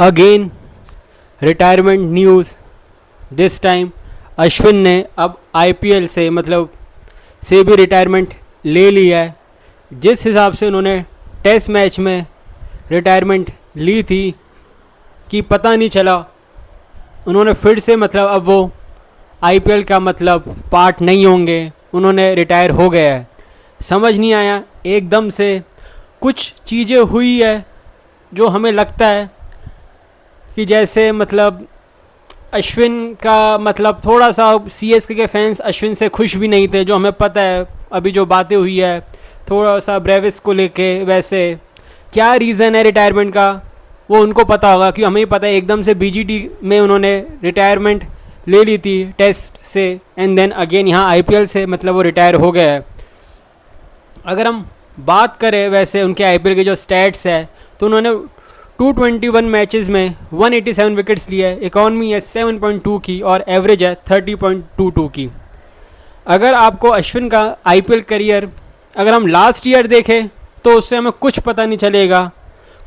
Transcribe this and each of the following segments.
Again retirement news. This time Ashwin ने अब IPL से से भी रिटायरमेंट ले लिया है। जिस हिसाब से उन्होंने टेस्ट मैच में रिटायरमेंट ली थी कि पता नहीं चला, उन्होंने फिर से अब वो आईपीएल का पार्ट नहीं होंगे, उन्होंने रिटायर हो गया है। समझ नहीं आया, एकदम से कुछ चीज़ें हुई है जो हमें लगता है कि जैसे अश्विन का थोड़ा सा सीएसके के फैंस अश्विन से खुश भी नहीं थे, जो हमें पता है। अभी जो बातें हुई है थोड़ा सा ब्रेविस को लेके, वैसे क्या रीज़न है रिटायरमेंट का वो उनको पता होगा, क्योंकि हमें ही पता है एकदम से बीजीटी में उन्होंने रिटायरमेंट ले ली थी टेस्ट से, एंड देन अगेन यहाँ आईपीएल से वो रिटायर हो गया है। अगर हम बात करें वैसे उनके आईपीएल के जो स्टैट्स है, तो उन्होंने 221 मैचेस में 187 विकेट्स लिए है, इकॉनमी है 7.2 की और एवरेज है 30.22 की। अगर आपको अश्विन का आईपीएल करियर अगर हम लास्ट ईयर देखें तो उससे हमें कुछ पता नहीं चलेगा,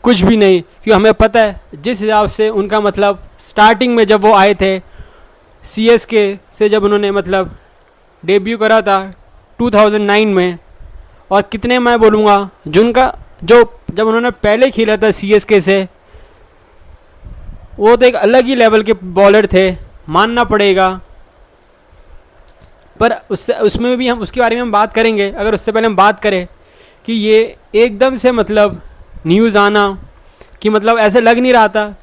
कुछ भी नहीं, क्योंकि हमें पता है जिस हिसाब से उनका स्टार्टिंग में जब वो आए थे सीएसके से, जब उन्होंने डेब्यू करा था 2009 में, और कितने मैं बोलूँगा जब उन्होंने पहले खेला था सीएसके से, वो तो एक अलग ही लेवल के बॉलर थे, मानना पड़ेगा। पर उसमें भी हम उसके बारे में हम बात करेंगे। अगर उससे पहले हम बात करें कि ये एकदम से न्यूज़ आना कि ऐसे लग नहीं रहा था।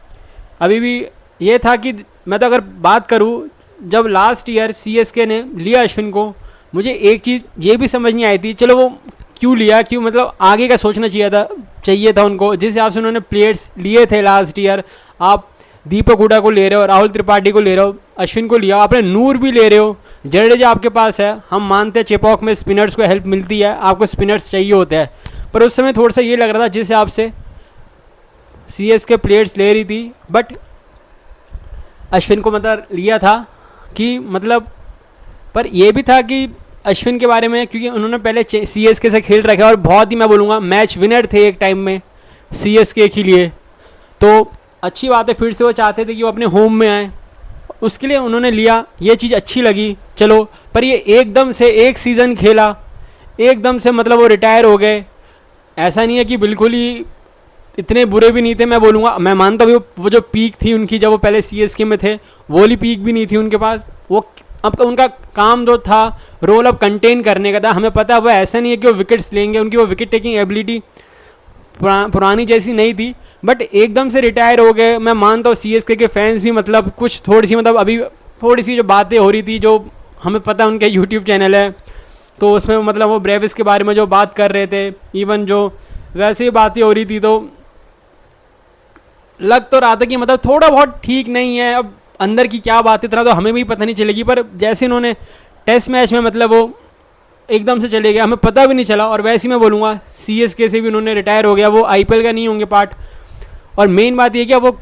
अभी भी ये था कि मैं तो अगर बात करूँ, जब लास्ट ईयर सीएसके ने लिया अश्विन को, मुझे एक चीज़ ये भी समझ नहीं आई थी, चलो वो क्यों लिया, क्यों आगे का सोचना चाहिए था उनको। जिस हिसाब से उन्होंने प्लेयर्स लिए थे लास्ट ईयर, आप दीपक हुडा को ले रहे हो, राहुल त्रिपाठी को ले रहे हो, अश्विन को लिया, आपने नूर भी ले रहे हो, जडेजा आपके पास है। हम मानते हैं चेपॉक में स्पिनर्स को हेल्प मिलती है, आपको स्पिनर्स चाहिए होते हैं, पर उस समय थोड़ा सा ये लग रहा था जिस हिसाब से सीएसके प्लेयर्स ले रही थी, बट अश्विन को लिया था कि पर ये भी था कि अश्विन के बारे में, क्योंकि उन्होंने पहले सीएसके से खेल रखा है और बहुत ही मैं बोलूँगा मैच विनर थे एक टाइम में सीएसके के लिए, तो अच्छी बात है। फिर से वो चाहते थे कि वो अपने होम में आए, उसके लिए उन्होंने लिया, ये चीज़ अच्छी लगी, चलो। पर ये एकदम से एक सीज़न खेला, एकदम से वो रिटायर हो गए। ऐसा नहीं है कि बिल्कुल ही इतने बुरे भी नहीं थे, मैं बोलूँगा। मैं मानता हूँ वो जो पीक थी उनकी, जब वो पहले सीएसके में थे, वो वाली पीक भी नहीं थी उनके पास। वो अब उनका काम जो था रोल अब कंटेन करने का था। हमें पता है वो ऐसा नहीं है कि वो विकेट्स लेंगे, उनकी वो विकेट टेकिंग एबिलिटी पुरानी जैसी नहीं थी, बट एकदम से रिटायर हो गए। मैं मानता हूँ सीएसके के फैंस भी कुछ थोड़ी सी अभी थोड़ी सी जो बातें हो रही थी, जो हमें पता है उनके यूट्यूब चैनल है, तो उसमें वो ब्रेविस के बारे में जो बात कर रहे थे, इवन जो वैसे ही बातें हो रही थी, तो लग तो रहा था कि थोड़ा बहुत ठीक नहीं है। अब अंदर की क्या बात इतना तो हमें भी पता नहीं चलेगी, पर जैसे इन्होंने टेस्ट मैच में वो एकदम से चले गए, हमें पता भी नहीं चला। और वैसे ही मैं बोलूँगा सीएसके से भी उन्होंने रिटायर हो गया, वो आईपीएल का नहीं होंगे पार्ट। और मेन बात ये कि वो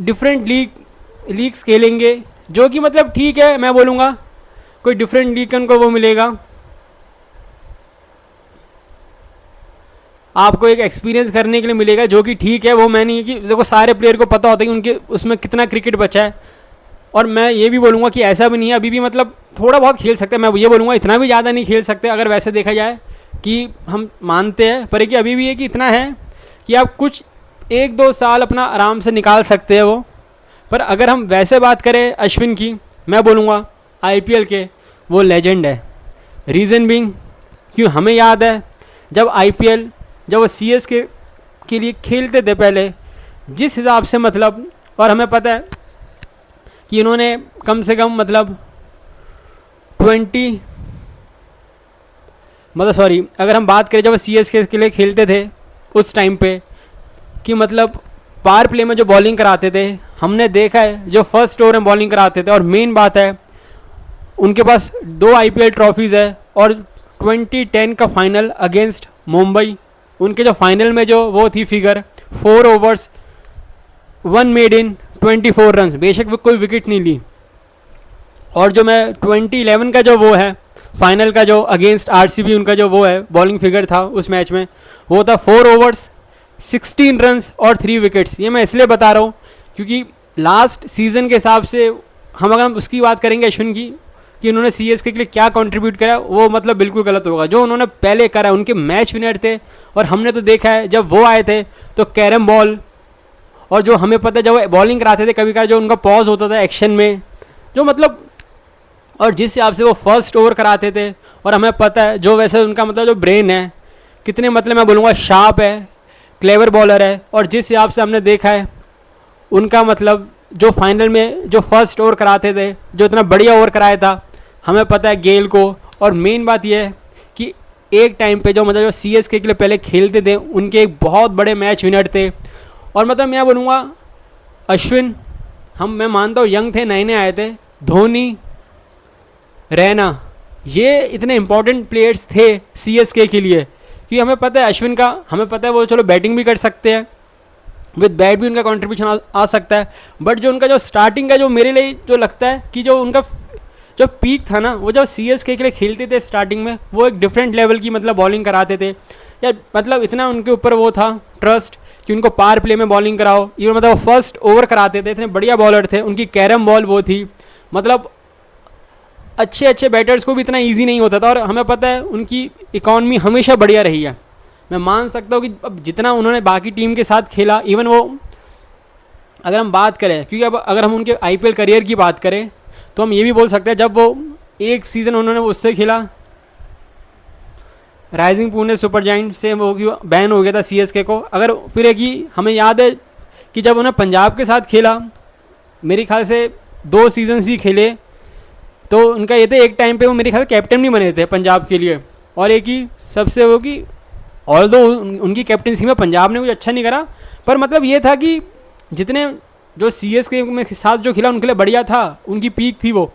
डिफरेंट लीग्स खेलेंगे, जो कि ठीक है, मैं बोलूँगा कोई डिफरेंट लीग उनको वो मिलेगा, आपको एक एक्सपीरियंस करने के लिए मिलेगा, जो कि ठीक है। वो मैं नहीं कि देखो सारे प्लेयर को पता होता है कि उनके उसमें कितना क्रिकेट बचा है, और मैं ये भी बोलूँगा कि ऐसा भी नहीं है, अभी भी थोड़ा बहुत खेल सकते हैं। मैं ये बोलूँगा इतना भी ज़्यादा नहीं खेल सकते, अगर वैसे देखा जाए कि हम मानते हैं, पर कि अभी भी ये कि इतना है कि आप कुछ 1-2 साल अपना आराम से निकाल सकते हैं वो। पर अगर हम वैसे बात करें अश्विन की, मैं बोलूँगा आईपीएल के वो लेजेंड है। रीज़न बिंग, क्यों हमें याद है जब वो सीएसके के लिए खेलते थे पहले, जिस हिसाब से और हमें पता है कि इन्होंने कम से कम 20 अगर हम बात करें जब वो सीएसके के लिए खेलते थे उस टाइम पे, कि पावर प्ले में जो बॉलिंग कराते थे, हमने देखा है जो फर्स्ट ओवर में बॉलिंग कराते थे। और मेन बात है उनके पास 2 आईपीएल ट्रॉफीज़ है, और 2010 का फाइनल अगेंस्ट मुंबई, उनके जो फाइनल में जो वो थी figure 4 overs 1 made in 24 runs, बेशक वो कोई विकेट नहीं ली। और जो मैं 2011 का जो वो है फाइनल का जो अगेंस्ट आरसीबी उनका जो वो है बॉलिंग फिगर था उस मैच में, वो था 4 overs 16 रन्स और 3 विकेट्स। ये मैं इसलिए बता रहा हूँ क्योंकि लास्ट सीज़न के हिसाब से अगर हम उसकी बात करेंगे अश्विन की कि उन्होंने सीएसके के लिए क्या कंट्रीब्यूट करा, वो मतलब बिल्कुल गलत होगा। जो उन्होंने पहले करा, उनके मैच विनर थे और हमने तो देखा है जब वो आए थे तो कैरम बॉल, और जो हमें पता है जब वो बॉलिंग कराते थे कभी कभी जो उनका पॉज होता था एक्शन में, जो मतलब और जिस हिसाब से वो फर्स्ट ओवर कराते थे, और हमें पता है जो वैसे उनका मतलब जो ब्रेन है कितने मतलब मैं बोलूँगा शार्प है, क्लेवर बॉलर है। और जिस हिसाब से हमने देखा है उनका मतलब जो फाइनल में जो फर्स्ट ओवर कराते थे, जो इतना बढ़िया ओवर कराया था, हमें पता है गेल को। और मेन बात यह है कि एक टाइम पे जो मतलब जो सीएसके के लिए पहले खेलते थे उनके एक बहुत बड़े मैच विनर थे। और मतलब मैं बोलूँगा अश्विन, मैं मानता हूँ यंग थे, नए नए आए थे, धोनी, रैना, ये इतने इंपॉर्टेंट प्लेयर्स थे सीएसके के लिए क्योंकि हमें पता है अश्विन का, हमें पता है वो चलो बैटिंग भी कर सकते हैं, विद बैट भी उनका कंट्रीब्यूशन आ सकता है, बट जो उनका जो स्टार्टिंग का जो मेरे लिए जो लगता है कि जो उनका जो पीक था ना, वो जब सीएसके के लिए खेलते थे स्टार्टिंग में, वो एक डिफरेंट लेवल की मतलब बॉलिंग कराते थे, या मतलब इतना उनके ऊपर वो था ट्रस्ट कि उनको पावर प्ले में बॉलिंग कराओ। ये मतलब फर्स्ट ओवर कराते थे, इतने बढ़िया बॉलर थे, उनकी कैरम बॉल वो थी, मतलब अच्छे अच्छे बैटर्स को भी इतना इजी नहीं होता था। और हमें पता है उनकी इकॉनमी हमेशा बढ़िया रही है। मैं मान सकता हूँ कि अब जितना उन्होंने बाकी टीम के साथ खेला, इवन वो अगर हम बात करें, क्योंकि अब अगर हम उनके आईपीएल करियर की बात करें तो हम ये भी बोल सकते हैं जब वो एक सीज़न उन्होंने उससे खेला राइजिंग पुणे सुपर जायंट से, वो बैन हो गया था सीएसके को। अगर फिर एक ही हमें याद है कि जब उन्होंने पंजाब के साथ खेला, मेरे ख्याल से 2 सीजन्स ही खेले, तो उनका ये थे एक टाइम पे वो मेरे ख्याल कैप्टन भी बने थे पंजाब के लिए। और एक ही सबसे वो कि ऑल्दो उनकी कैप्टनसी में पंजाब ने कुछ अच्छा नहीं करा, पर मतलब ये था कि जितने जो सीएसके में साथ जो खेला उनके लिए बढ़िया था, उनकी पीक थी वो।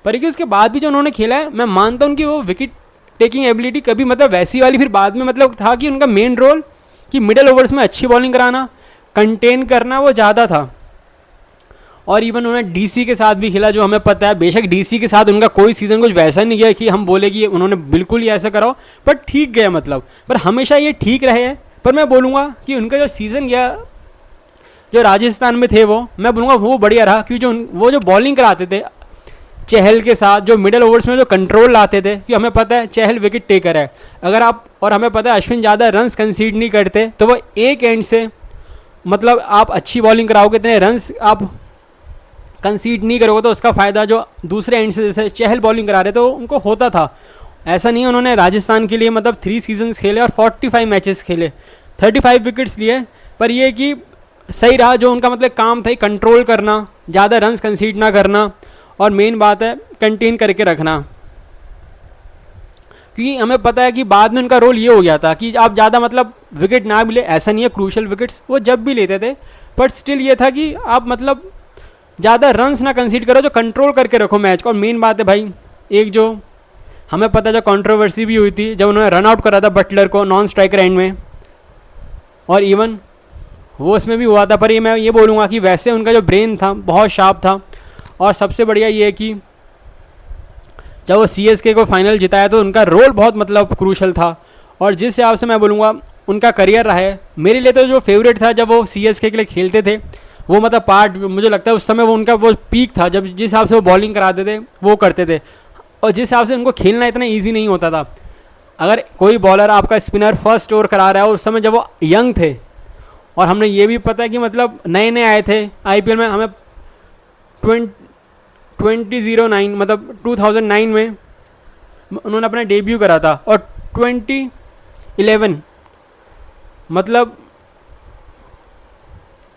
पर कि उसके बाद भी जो उन्होंने खेला है, मैं मानता हूँ उनकी वो विकेट टेकिंग एबिलिटी कभी मतलब वैसी वाली फिर बाद में मतलब था कि उनका मेन रोल कि मिडल ओवर्स में अच्छी बॉलिंग कराना, कंटेन करना, वो ज़्यादा था। और इवन उन्होंने डीसी के साथ भी खेला, जो हमें पता है बेशक डीसी के साथ उनका कोई सीज़न कुछ वैसा नहीं गया कि हम बोले कि उन्होंने बिल्कुल ही ऐसा कराओ, पर ठीक गया मतलब, पर हमेशा ये ठीक रहे हैं। पर मैं बोलूँगा कि उनका जो सीज़न गया जो राजस्थान में थे, वो मैं बोलूँगा वो बढ़िया रहा, क्योंकि वो जो बॉलिंग कराते थे चहल के साथ, जो मिडल ओवर्स में जो कंट्रोल लाते थे, कि हमें पता है चहल विकेट टेकर है, अगर आप, और हमें पता है अश्विन ज़्यादा रन्स कंसीड नहीं करते, तो वो एक एंड से मतलब आप अच्छी बॉलिंग कराओगे, इतने रन्स आप कंसीड नहीं करोगे, तो उसका फ़ायदा जो दूसरे एंड से जैसे चहल बॉलिंग करा रहे थे उनको होता था। ऐसा नहीं है, उन्होंने राजस्थान के लिए मतलब 3 सीजन्स खेले और 45 मैचेस खेले, 35 विकेट्स लिए, पर ये कि सही रहा जो उनका मतलब काम था कंट्रोल करना, ज़्यादा रन्स कंसीड ना करना, और मेन बात है कंटेन करके रखना। क्योंकि हमें पता है कि बाद में उनका रोल ये हो गया था कि आप ज़्यादा मतलब विकेट ना भी ले, ऐसा नहीं है, क्रूशल विकेट्स वो जब भी लेते थे, बट स्टिल ये था कि आप मतलब ज़्यादा रन्स ना कंसीड करो, जो कंट्रोल करके रखो मैच को। और मेन बात है भाई, एक जो हमें पता है जो कंट्रोवर्सी भी हुई थी जब उन्होंने रन आउट करा था बटलर को नॉन स्ट्राइकर एंड में, और इवन वो उसमें भी हुआ था, पर ये मैं ये बोलूँगा कि वैसे उनका जो ब्रेन था बहुत शार्प था। और सबसे बढ़िया ये है कि जब वो सीएसके को फाइनल जिताया तो उनका रोल बहुत मतलब क्रूशल था। और जिस हिसाब से मैं बोलूँगा उनका करियर रहा है, मेरे लिए तो जो फेवरेट था जब वो सीएसके के लिए खेलते थे, वो मतलब पार्ट मुझे लगता है उस समय वो उनका वो पीक था, जब जिस हिसाब से वो बॉलिंग कराते थे वो करते थे, और जिस हिसाब से उनको खेलना इतना ईजी नहीं होता था। अगर कोई बॉलर आपका स्पिनर फर्स्ट ओवर करा रहा है, और उस समय जब वो यंग थे, और हमने ये भी पता है कि मतलब नए नए आए थे आईपीएल में, हमें 2009 मतलब 2009 में उन्होंने अपना डेब्यू करा था, और 2011 मतलब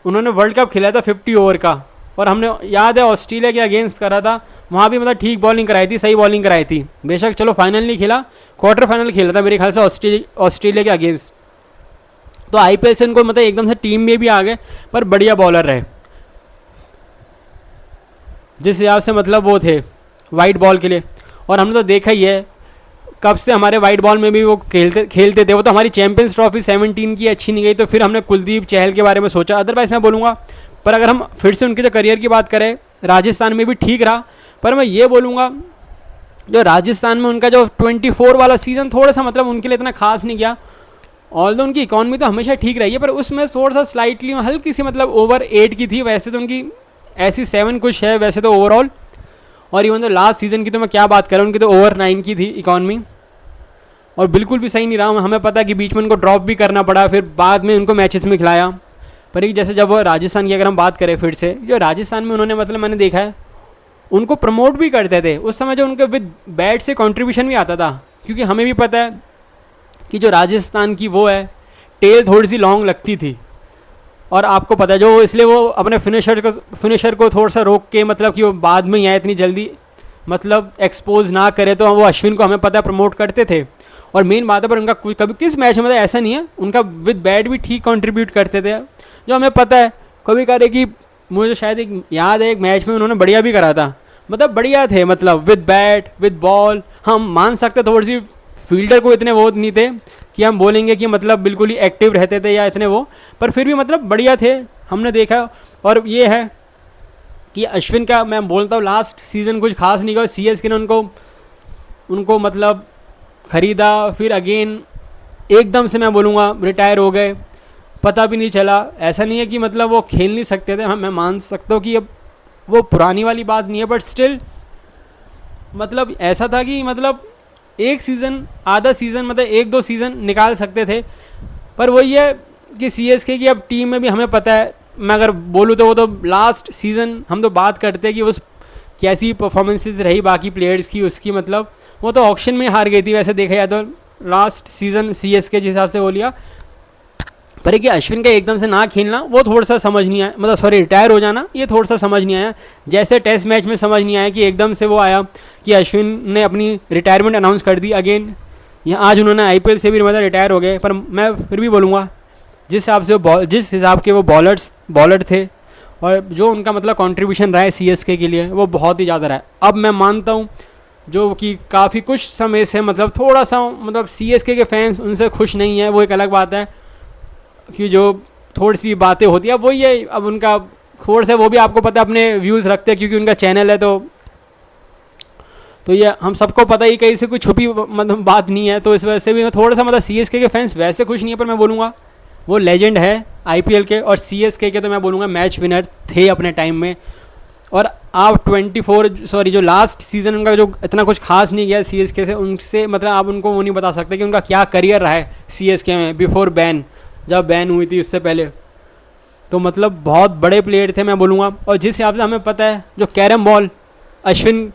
उन्होंने वर्ल्ड कप खेला था 50 ओवर का, और हमने याद है ऑस्ट्रेलिया के अगेंस्ट करा था, वहाँ भी मतलब ठीक बॉलिंग कराई थी, सही बॉलिंग कराई थी। बेशक चलो फाइनल नहीं खेला, क्वार्टर फाइनल खेला था मेरे ख्याल से ऑस्ट्रेलिया के अगेंस्ट। तो आईपीएल से उनको मतलब एकदम से टीम में भी आ गए, पर बढ़िया बॉलर रहे, जिस हिसाब से मतलब वो थे वाइट बॉल के लिए। और हमने तो देखा ही है कब से हमारे वाइट बॉल में भी वो खेलते थे। वो तो हमारी चैंपियंस ट्रॉफी 17 की अच्छी नहीं गई, तो फिर हमने कुलदीप चहल के बारे में सोचा, अदरवाइज मैं बोलूँगा। पर अगर हम फिर से उनके जो करियर की बात करें, राजस्थान में भी ठीक रहा, पर मैं ये बोलूँगा जो राजस्थान में उनका जो 24 वाला सीज़न थोड़ा सा मतलब उनके लिए इतना खास नहीं गया। ऑल दो उनकी इकॉनमी तो हमेशा ठीक रही है, पर उसमें थोड़ा सा स्लाइटली हल्की सी मतलब ओवर 8 की थी। वैसे तो उनकी ऐसी 7 कुछ है वैसे तो ओवरऑल, और इवन तो लास्ट सीज़न की तो मैं क्या बात करूँ, उनकी तो ओवर 9 की थी इकॉनमी, और बिल्कुल भी सही नहीं रहा। हमें पता है कि बीच में उनको ड्रॉप भी करना पड़ा, फिर बाद में उनको मैचेस में खिलाया। पर एक जैसे जब वो राजस्थान की अगर हम बात करें फिर से, जो राजस्थान में उन्होंने मतलब मैंने देखा है उनको प्रमोट भी करते थे उस समय, जो उनके विद बैट से कंट्रीब्यूशन भी आता था, क्योंकि हमें भी पता है कि जो राजस्थान की वो है टेल थोड़ी सी लॉन्ग लगती थी, और आपको पता है जो इसलिए वो अपने फिनिशर को थोड़ा सा रोक के मतलब कि वो बाद में ही आए इतनी जल्दी मतलब एक्सपोज ना करे, तो वो अश्विन को हमें पता है प्रमोट करते थे। और मेन बात है पर उनका कभी किस मैच में मतलब ऐसा नहीं है, उनका विद बैट भी ठीक कंट्रीब्यूट करते थे, जो हमें पता है। कभी कभी कि मुझे शायद एक याद है एक मैच में उन्होंने बढ़िया भी करा था, मतलब बढ़िया थे मतलब विद बैट विद बॉल। हम मान सकते थोड़ी सी फील्डर को इतने वो नहीं थे कि हम बोलेंगे कि मतलब बिल्कुल ही एक्टिव रहते थे या इतने वो, पर फिर भी मतलब बढ़िया थे हमने देखा। और ये है कि अश्विन का मैं बोलता हूँ लास्ट सीज़न कुछ खास नहीं किया, सीएसके ने उनको मतलब ख़रीदा, फिर अगेन एकदम से मैं बोलूँगा रिटायर हो गए, पता भी नहीं चला। ऐसा नहीं है कि मतलब वो खेल नहीं सकते थे, हाँ मैं मान सकता हूँ कि अब वो पुरानी वाली बात नहीं है, बट स्टिल मतलब ऐसा था कि मतलब एक सीज़न आधा सीज़न मतलब 1-2 सीज़न निकाल सकते थे। पर वही है कि सीएसके की अब टीम में भी हमें पता है, मैं अगर बोलूँ तो वो तो लास्ट सीज़न हम तो बात करते हैं कि उस कैसी परफॉर्मेंसेस रही बाकी प्लेयर्स की, उसकी मतलब वो तो ऑक्शन में हार गई थी वैसे देखा जाए तो लास्ट सीज़न सीएसके के हिसाब से वो लिया। पर कि अश्विन का एकदम से ना खेलना वो थोड़ा सा समझ नहीं आया, मतलब सॉरी रिटायर हो जाना ये थोड़ा सा समझ नहीं आया। जैसे टेस्ट मैच में समझ नहीं आया कि एकदम से वो आया कि अश्विन ने अपनी रिटायरमेंट अनाउंस कर दी अगेन, यहाँ आज उन्होंने आईपीएल से भी मतलब रिटायर हो गए। पर मैं फिर भी बोलूँगा जिस हिसाब के वो बॉलर थे और जो उनका मतलब कंट्रीब्यूशन रहा है सीएसके के लिए वो बहुत ही ज़्यादा रहा है। अब मैं मानता हूँ जो कि काफ़ी कुछ समय से मतलब थोड़ा सा मतलब सीएसके के फैंस उनसे खुश नहीं है, वो एक अलग बात है कि जो थोड़ी सी बातें होती है वही है। अब उनका थोड़ा सा वो भी आपको पता है अपने व्यूज़ रखते हैं क्योंकि उनका चैनल है, तो ये हम सबको पता ही कहीं से कोई छुपी मतलब बात नहीं है। तो इस वजह से भी थोड़ा सा मतलब सीएसके के फैंस वैसे खुश नहीं है, पर मैं बोलूँगा वो लेजेंड है आईपीएल के, और सीएसके के तो मैं बोलूँगा मैच विनर थे अपने टाइम में। और आप 24 जो लास्ट सीज़न उनका जो इतना कुछ खास नहीं गया सीएसके से, उनसे मतलब आप उनको वो नहीं बता सकते कि उनका क्या करियर रहा है सीएसके में बिफोर बैन, जब बैन हुई थी उससे पहले। तो मतलब बहुत बड़े प्लेयर थे मैं बोलूँगा। और जिस हिसाब से हमें पता है जो कैरम बॉल अश्विन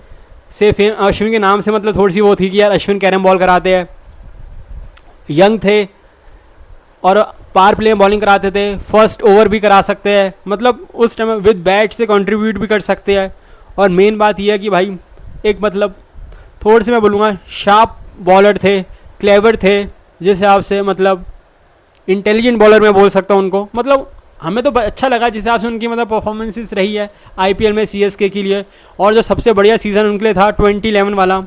के नाम से मतलब थोड़ी सी वो थी कि यार अश्विन कैरम बॉल कराते हैं, यंग थे और पावर प्ले में बॉलिंग कराते थे, फर्स्ट ओवर भी करा सकते हैं, मतलब उस टाइम विद बैट से कंट्रीब्यूट भी कर सकते हैं। और मेन बात यह है कि भाई एक मतलब थोड़े से मैं बोलूँगा शार्प बॉलर थे, क्लेवर थे, जिस हिसाब से मतलब इंटेलिजेंट बॉलर मैं बोल सकता हूँ उनको। मतलब हमें तो अच्छा लगा जिस हिसाब से उनकी मतलब परफॉर्मेंसेस रही है आईपीएल में सीएसके के लिए। और जो सबसे बढ़िया सीज़न उनके लिए था 2011 वाला,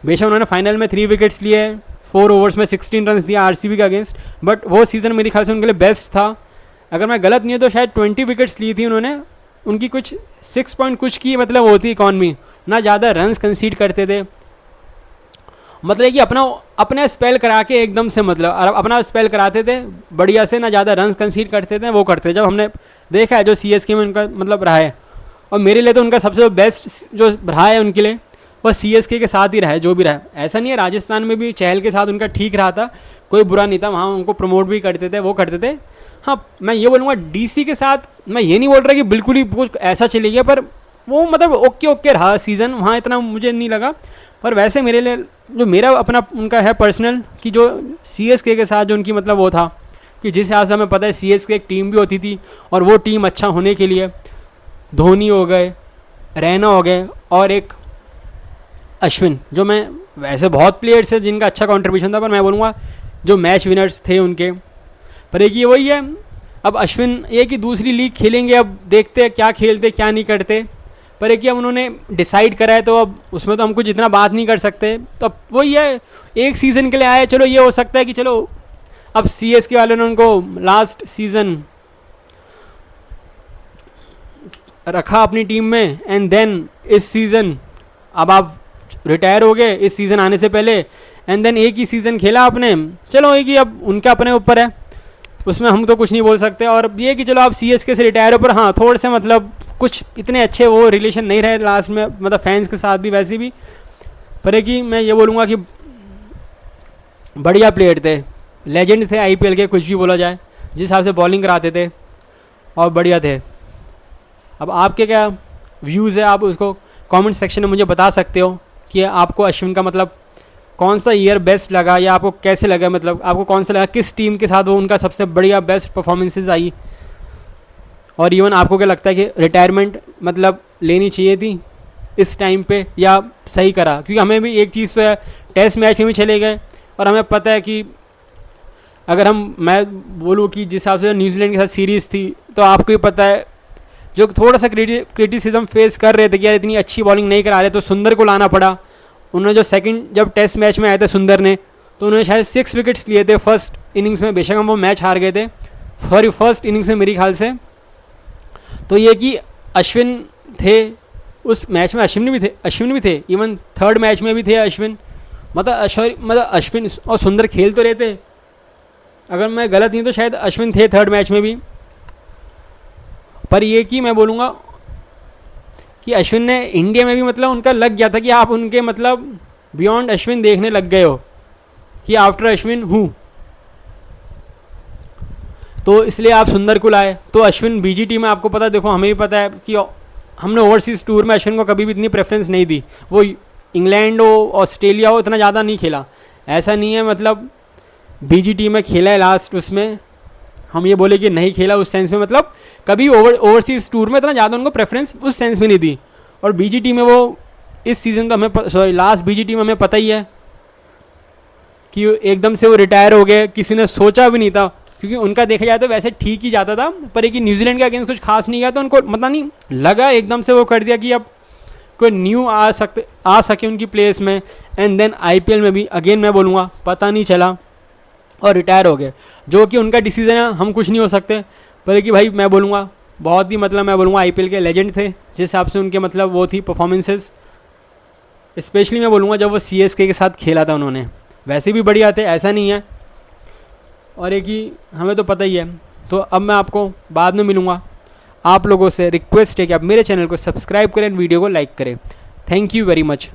बेशक उन्होंने फाइनल में 3 विकेट्स लिए, 4 ओवर्स में 16 रन दिया आरसीबी का अगेंस्ट, बट वो सीज़न मेरे ख्याल से उनके लिए बेस्ट था। अगर मैं गलत नहीं हूँ तो शायद 20 विकेट्स ली थी उन्होंने, उनकी कुछ 6 पॉइंट कुछ की मतलब होती इकॉनमी, ना ज़्यादा रन्स कंसीड करते थे, मतलब कि अपना स्पेल करा के एकदम से मतलब अपना स्पेल कराते थे बढ़िया से, ना ज़्यादा रन्स कंसीड करते थे, वो करते जब हमने देखा है जो सीएसके में उनका मतलब रहा है। और मेरे लिए तो उनका सबसे बेस्ट जो रहा है उनके लिए वह सीएसके के साथ ही रहा है, जो भी रहा है। ऐसा नहीं है, राजस्थान में भी चहल के साथ उनका ठीक रहा था, कोई बुरा नहीं था, वहाँ उनको प्रमोट भी करते थे, वो करते थे। हाँ मैं ये बोलूँगा डीसी के साथ मैं ये नहीं बोल रहा कि बिल्कुल ही कुछ ऐसा चले गया, पर वो मतलब ओके रहा सीज़न, वहाँ इतना मुझे नहीं लगा। पर वैसे मेरे लिए जो मेरा अपना उनका है पर्सनल कि जो सीएसके के साथ जो उनकी मतलब वो था कि जिस हिसाब से हमें पता है सीएसके एक टीम भी होती थी, और वो टीम अच्छा होने के लिए धोनी हो गए, रैना हो गए और एक अश्विन, जो मैं वैसे बहुत प्लेयर्स हैं जिनका अच्छा कंट्रीब्यूशन था, पर मैं बोलूँगा जो मैच विनर्स थे उनके। पर एक ये वही है, अब अश्विन ये कि दूसरी लीग खेलेंगे, अब देखते हैं क्या खेलते क्या नहीं करते। पर एक कि अब उन्होंने डिसाइड करा है तो अब उसमें तो हम कुछ इतना बात नहीं कर सकते। तो अब वही है, एक सीज़न के लिए आए, चलो ये हो सकता है कि चलो अब सीएसके वालों ने उनको लास्ट सीज़न रखा अपनी टीम में, एंड देन इस सीज़न अब आप रिटायर हो गए इस सीज़न आने से पहले, एंड देन एक ही सीज़न खेला आपने, चलो एक ही, अब उनका अपने ऊपर है, उसमें हम तो कुछ नहीं बोल सकते। और ये कि चलो आप CSK से रिटायर हो, पर हाँ थोड़े से मतलब कुछ इतने अच्छे वो रिलेशन नहीं रहे लास्ट में, मतलब फैंस के साथ भी वैसे भी। पर है कि मैं ये बोलूँगा कि बढ़िया प्लेयर थे, लेजेंड थे IPL के, कुछ भी बोला जाए, जिस हिसाब से बॉलिंग कराते थे और बढ़िया थे। अब आपके क्या व्यूज़ है, आप उसको कमेंट सेक्शन में मुझे बता सकते हो कि आपको अश्विन का मतलब कौन सा ईयर बेस्ट लगा, या आपको कैसे लगा, मतलब आपको कौन सा लगा, किस टीम के साथ वो उनका सबसे बढ़िया बेस्ट परफॉर्मेंसेस आई। और इवन आपको क्या लगता है कि रिटायरमेंट मतलब लेनी चाहिए थी इस टाइम पे, या सही करा? क्योंकि हमें भी एक चीज़ तो है, टेस्ट मैच में भी चले गए और हमें पता है कि अगर मैं बोलूँ कि जिस हिसाब से न्यूजीलैंड के साथ सीरीज़ थी, तो आपको ही पता है जो थोड़ा सा क्रिटिसिज्म फेस कर रहे थे कि यार इतनी अच्छी बॉलिंग नहीं करा रहे, तो सुंदर को लाना पड़ा। उन्होंने जो जब टेस्ट मैच में आए थे सुंदर ने, तो उन्होंने शायद 6 विकेट्स लिए थे फर्स्ट इनिंग्स में, बेशक हम वो मैच हार गए थे, फर्स्ट इनिंग्स में मेरे ख्याल से। तो ये कि अश्विन थे उस मैच में, अश्विन भी थे, इवन थर्ड मैच में भी थे अश्विन, मतलब अश्विन और सुंदर खेल तो रहे थे, अगर मैं गलत नहीं तो शायद अश्विन थे थर्ड मैच में भी। पर ये कि मैं बोलूँगा कि अश्विन ने इंडिया में भी मतलब उनका लग गया था कि आप उनके मतलब बियॉन्ड अश्विन देखने लग गए हो कि आफ्टर अश्विन हूँ, तो इसलिए आप सुंदर को लाए। तो अश्विन BGT में आपको पता, देखो हमें भी पता है कि हमने ओवरसीज़ टूर में अश्विन को कभी भी इतनी प्रेफरेंस नहीं दी, वो इंग्लैंड हो ऑस्ट्रेलिया हो इतना ज़्यादा नहीं खेला, ऐसा नहीं है, मतलब BGT में खेला है लास्ट, उसमें हम ये बोले कि नहीं खेला उस सेंस में, मतलब कभी ओवरसीज़ टूर में इतना ज़्यादा उनको प्रेफरेंस उस सेंस में नहीं दी। और BGT में वो इस सीज़न तो हमें लास्ट BGT में हमें पता ही है कि एकदम से वो रिटायर हो गए, किसी ने सोचा भी नहीं था, क्योंकि उनका देखा जाए तो वैसे ठीक ही जाता था, पर एक न्यूजीलैंड के अगेंस्ट कुछ खास नहीं गया, तो उनको मतलब नहीं लगा, एकदम से वो कर दिया कि अब कोई न्यू आ सके उनकी प्लेस में। एंड देन IPL में भी अगेन मैं बोलूँगा पता नहीं चला और रिटायर हो गए, जो कि उनका डिसीज़न है, हम कुछ नहीं हो सकते। पर कि भाई मैं बोलूँगा बहुत ही मतलब मैं बोलूँगा IPL के लेजेंड थे, जिस हिसाब से उनके मतलब वो थी परफॉर्मेंसेस, स्पेशली मैं बोलूँगा जब वो CSK के साथ खेला था उन्होंने, वैसे भी बढ़िया थे, ऐसा नहीं है। और एक ही हमें तो पता ही है। तो अब मैं आपको बाद में मिलूँगा, आप लोगों से रिक्वेस्ट है कि आप मेरे चैनल को सब्सक्राइब करें, वीडियो को लाइक करें। Thank you very much.